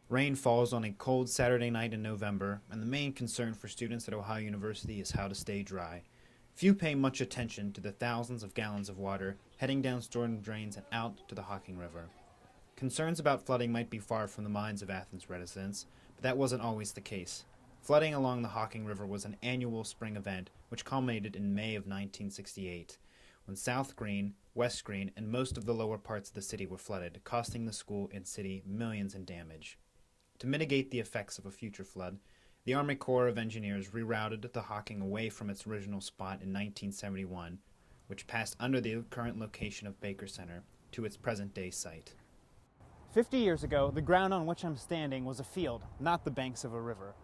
Rain falls on a cold Saturday night in November, and the main concern for students at Ohio University is how to stay dry. Few pay much attention to the thousands of gallons of water heading down storm drains and out to the Hocking River. Concerns about flooding might be far from the minds of Athens residents, but that wasn't always the case. Flooding along the Hocking River was an annual spring event which culminated in May of 1968, when South Green, West Green, and most of the lower parts of the city were flooded, costing the school and city millions in damage. To mitigate the effects of a future flood, the Army Corps of Engineers rerouted the Hocking away from its original spot in 1971, which passed under the current location of Baker Center, to its present-day site. 50 years ago, the ground on which I'm standing was a field, not the banks of a river.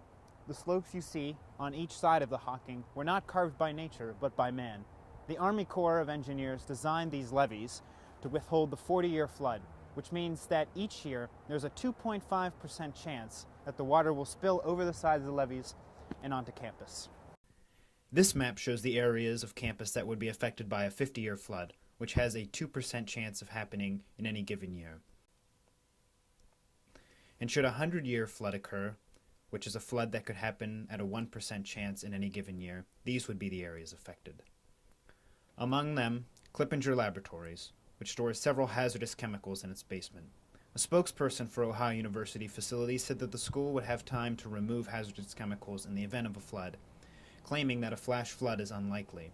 The slopes you see on each side of the Hocking were not carved by nature, but by man. The Army Corps of Engineers designed these levees to withhold the 40-year flood, which means that each year there's a 2.5% chance that the water will spill over the sides of the levees and onto campus. This map shows the areas of campus that would be affected by a 50-year flood, which has a 2% chance of happening in any given year. And should a 100-year flood occur, which is a flood that could happen at a 1% chance in any given year, these would be the areas affected. Among them, Clippinger Laboratories, which stores several hazardous chemicals in its basement. A spokesperson for Ohio University facilities said that the school would have time to remove hazardous chemicals in the event of a flood, claiming that a flash flood is unlikely.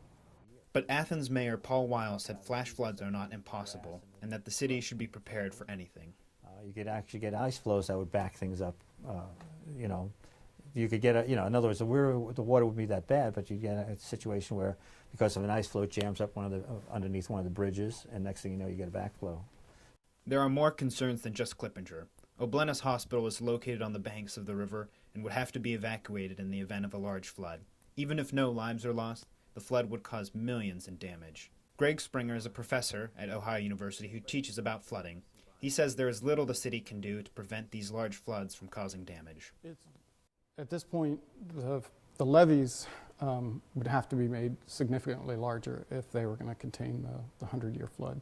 But Athens Mayor Paul Weil said flash floods are not impossible, and that the city should be prepared for anything. You could actually get ice flows that would back things up. You could get in other words, the water would be that bad, but you get a situation where, because of an ice flow, it jams up underneath one of the bridges, and next thing you know, you get a backflow. There are more concerns than just Clippinger. O'Bleness Hospital is located on the banks of the river and would have to be evacuated in the event of a large flood. Even if no lives are lost, the flood would cause millions in damage. Greg Springer is a professor at Ohio University who teaches about flooding. He says there is little the city can do to prevent these large floods from causing damage. At this point, the levees would have to be made significantly larger if they were going to contain the 100-year flood.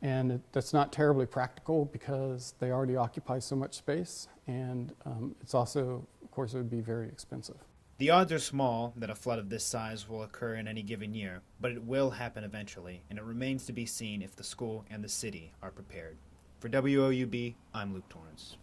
And that's not terribly practical because they already occupy so much space, and it's also, of course, it would be very expensive. The odds are small that a flood of this size will occur in any given year, but it will happen eventually, and it remains to be seen if the school and the city are prepared. For WOUB, I'm Luke Torrance.